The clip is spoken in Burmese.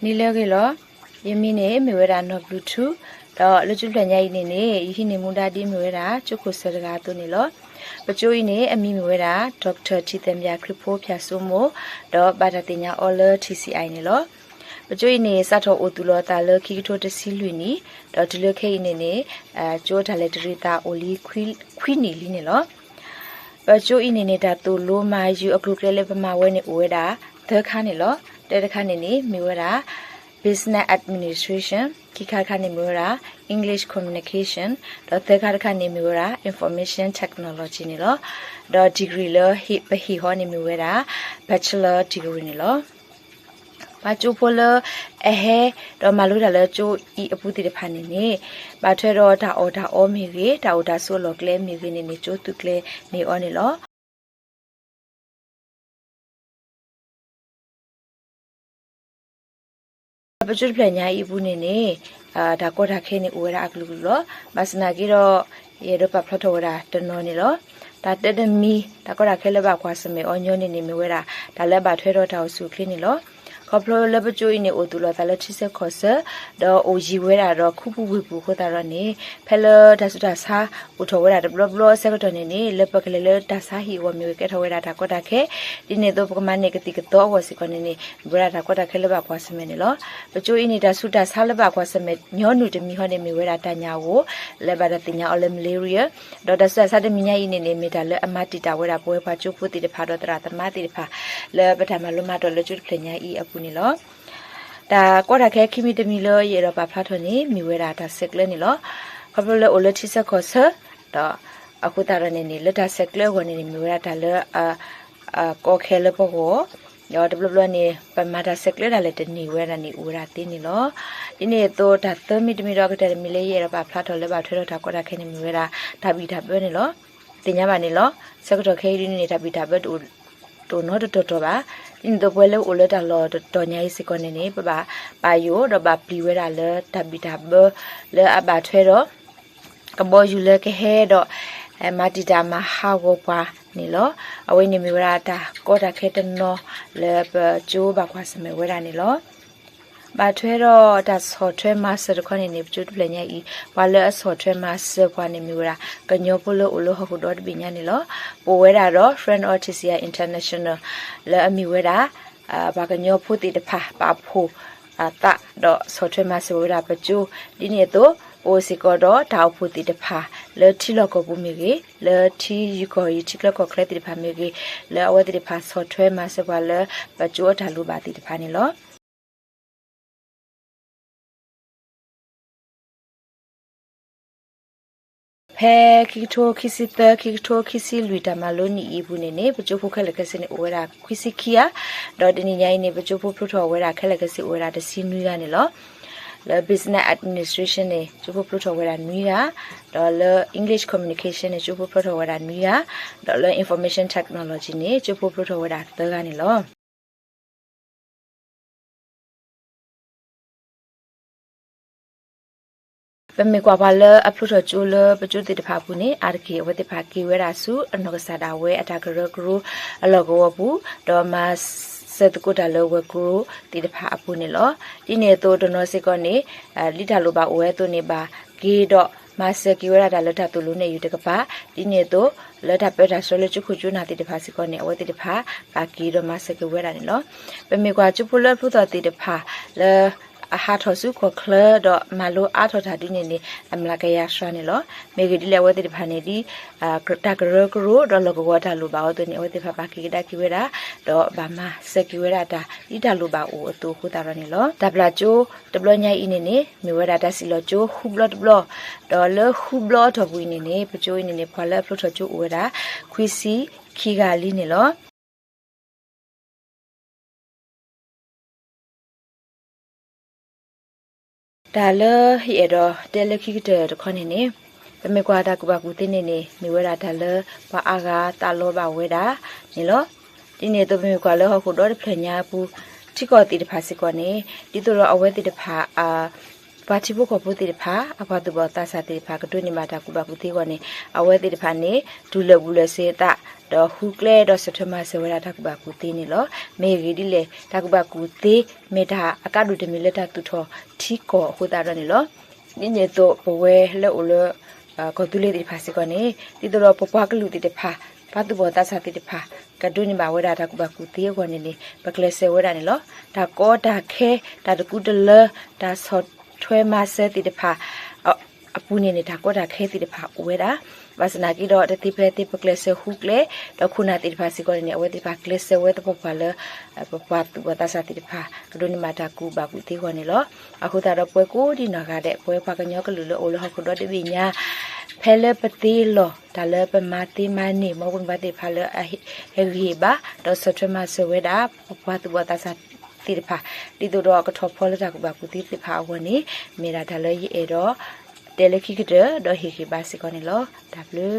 နီလဲကေလောယမီနေမေဝရာနော်ဘလူးတူတော့လူကျပညာရေးနေယဟိနေမူဒါဒီမေဝရာကျုခုစရကာတုနေလောပချိုးဤနေအမီမေဝရာဒေါက်တာချီတမ်မြခရဖိုးဖြာဆုမို့တော့ဘာတာတင်ညာအော်လာ TCI နေလောပချိုးဤနေစတ်တော်အိုတူလောတာလခိကထိုတစီလွီနီတော့ဒီလခိနေနေကျိုးဒါလက်ဒရီတာအိုလီခွီနီလီနေလောပချိုးဤနေနေတာတူလိုမာယူအခုကလေးပမာဝဲနေဝဲတာသခါနေလောတဲတခါနေနေမေဝရာ Business Administration ခိခါခါနေမေဝရာ English Communication တော့သခါခါနေမေဝရာ Information Technology နေလောတော့ degree လောဟိပဟိဟောနေမေဝရာ Bachelor degree နေလောဘာကျိုးဖိုလအဟဲတော့မလို့တာလဲကျိုးဤအပူတီတဖာနေနေဘာထွဲတော့ဒါအော်မီရီဒါအော်ဒါဆိုလောကလဲမီရီနေနေကျိုးသူကလဲနေအော်နေလောပကျွတ်ပလညာဤဘူးနေနေဒါကောတာခဲနေဦးရအကလူလောမစနာကြီးတော့ရေတော့ပဖတ်တော်တာတနော်နေလောဒါတက်တမီဒါကောတာခဲလည်းပါခွာစမေအော်ညိုနေနေမဝဲတာဒါလည်းပါထွဲတော့တာဆူခလင်းနေလောခေါပလိုလဘချိုးနေအိုတူလောတာလက်ချစ်ဆက်ခေါ်ဆတော့အိုဂျီဝဲတာတော့ခုပူဝေပူခေါ်တာတော့နေဖဲလဒါစုတာစာဥထောဝဲတာဘလဘလဆက်ကတော့နေနေလပကလေလဒါစာဟီဝမျိုးကထောဝဲတာဒါကောတာခဲဒီနေတော့ပကမနေကတိကတော့ဝစီကနေနေဘရတာကောတာခဲလဘခွာစမဲနေလောပချိုးအင်းနေတာစုတာစာလဘခွာစမဲညောနုတမီဟောနေမီဝဲတာတညာကိုလဘတာတင်ညာအလမလေးရီဒေါ်ဒါဆာစာတမီညာအင်းနေမီတာလအမတီတာဝဲတာပွဲဖာချိုးဖူတီတဖာတော့တရာတမတီတဖာလပထမလုံးမတော့လကျွတ်ပညာအီအပူနေလောဒါကောတာခဲခိမီတမီလောရေတော့ပါဖတ်ထနေမိဝဲတာဒါဆက်လဲနေလောခပလောအိုလတိဆက်ခေါ်ဆတော့အခုတာရနေနေလက်တာဆက်လဲဝင်နေမိဝဲတာလဲကောခဲလပေါ်ကိုရောဒဘလနေပမာတာဆက်လဲတာလဲတနေဝဲတာနေဦးရာတင်းနေလောဒီနေတော့ဒါသမီတမီတော့ကတဲ့မီလေးရေတော့ပါဖတ်ထလဲပါထွေးတော့တာကောတာခဲနေမိဝဲတာဒါဘီဒါပဲနေလောတင်ညာပါနေလောဆက်ကတော့ခဲရီနေဒါဘီဒါပဲတူနော်တော်ပါအင်းတော့ဘွယ်လို့ဦးလက်တာလောတော်ညာစီကနေနေပါယိုတော့ပါပလီဝဲတာလဲတဘီတာဘလဲအဘထွဲတော့ကဘောယူလဲကဟဲတော့မာတီတာမဟာဝပါနေလောအဝိနေမီဝရတာကောတာခဲတနော်လဲပကျိုးပါခွာစမဲဝဲတာနေလောဘာထွဲတော့ဒါဆော့ထွဲမတ်စတခွနေနေကျုပ်ပလညာဤဝါလဲအဆော့ထွဲမတ်စခွနေမီဝရကညောပလို့အလို့ဟုတ်တော့တပညာနေလောပိုဝဲတာတော့ Friend Autism International လဲအမီဝဲတာဘာကညောဖို့တိတဖာပါဖို့တာတော့ဆော့ထွဲမတ်စဝဲတာပကျိုးဒီနေတော့โอสิกอดอดาวพุติตพาเลทิลอกอบุเมเกเลทิยูกอยิทิกลอกอเครติตพาเมเกเลอวติตพาซอทเวมาสกว่าเลปะจัวดาลูบาติตพานี่ลอဖဲခိထိုခိစီတခိထိုခိစီလူတမလိုနီဤဘူးနေနေပကျုဖို့ခက်လက်ကစနေဝဲတာခွီစီခီယာဒေါ်ဒနီညိုင်းနေပကျုဖို့ဖလို့ထော်ဝဲတာခက်လက်ကစီဝဲတာတစီနွီရနေလောle business administration ne chupu ploto wera nuya dollar english communication ne chupu ploto wera nuya dollar information technology ne chupu ploto wera ta ga ne loပမေကွာပါလအဖလို့ချိုလပကျွတ်တိတဖာဘူးနေအာရကေဝတိဖာကေဝဲရာစုအနောကဆာဒါဝဲအတာဂရဂရအလောကောဘူးဒေါ်မတ်စတကုတာလောဝကရတိတဖာအပူနေလောဒီနေတော့ဒနောစစ်ကောနေလိတာလိုပါဝဲတုန်နေပါဂေတော့မဆကီဝရတာလတ်တူလူနေယူတကပါဒီနေတော့လတ်ပက်တာဆိုလေချခုချူနာတိတဖာစစ်ကောနေအဝဲတိတဖာပါဂေတော့မဆကီဝရတာနေလောပမေကွာချူပလဖုတော်တိတဖာလေအဟာထောစုခခလတော့မလိုအားထောတာဒီနေနေအမလာကရရှာနေလောမေဂီဒီလေဝဲတိဖာနေဒီတာဂရဂရိုတော့လကဝတာလိုပါတော့နေဝဲတိဖာပါကီတာကီဝဲတာတော့ဘာမစကီဝဲတာဒီတာလိုပါအိုအတူခုတာရနေလောဒဘလာချိုဒဘလညိုင်အင်းနေမေဝဲတာတစီလောချိုဟူဘလတ်ဘလတော့လဟူဘလတော့ဘူးနေနေပချိုးနေနေဖွာလက်ဖလို့ချိုဝဲတာခွီစီခီဂါလီနေလောဒါလဟီရောတယ်လခိကတဲ့ခொနေနေပမေကွာတာကူပါကူတင်းနေနေမိဝဲတာဒါလဘာအာဂါတာလောပါဝဲတာနေလောဒီနေတော့ပမေကွာလောဟုတ်တော့ဖလညာဘူးတိကောတိတဖာစစ်ကောနေဒီတော့အဝဲတိတဖာ ပါချီဖို့ခဖို့တိတဖာအဖတူဘောတာစာတိတဖာကတွနေမှာတာကူပါပူတိကောနေအဝဲတိတဖာနေဒူလဘူးလစေတာတော့ဟူကလဲတော့စထမဆေဝရတာကူပါပူတိနေလောမေရီဒီလေတာကူပါကူတိမေတာအကဒုတမီလက်တာတူထောထီကောဟူတာတော့နေလောညညတော့ဘဝဲလဲအိုလကောတူလေတိတဖာစီကောနေတိတော့ပပွားကလူတိတဖာဘာတူဘောတာစာတိတဖာကဒုနေမှာဝရတာကူပါကူတိကောနေနေပကလဲဆေဝရနေလောဒါကောဒါခဲဒါတကူတလဒါဆော့ထွဲမဆဲတိတဖာအပူနေနေတာကောတာခဲတိတဖာဝဲတာဘာစနာကီတော့တိပလက်တိပကလဆဟုကလေတော့ခုနာတိတဖာစီကောနေဝဲတိဖာကလဆဝဲတပပလပပတူဝတာစာတိတဖာကဒုနိမာတာကူဘာကူတိကောနေလောအခုတာတော့ပွဲကိုဒီနာကတဲ့ပွဲဖာကညောကလူလောအိုလဟခုတော့တိပညာဖဲလေပတိလောဒါလေပမာတိမနီမဝံဘာတိဖာလဟေဂီဘာတော့စထမဆဝဲတာပပတူဝတာစာတိတဖာဒီတော့ကထောဖောလတာကူဘာကူတိတဖာဝနေမေရာဒါလေရေတော့တယ်လခိကတဲ့တော့ဟေခိဘာစီကောနေလော W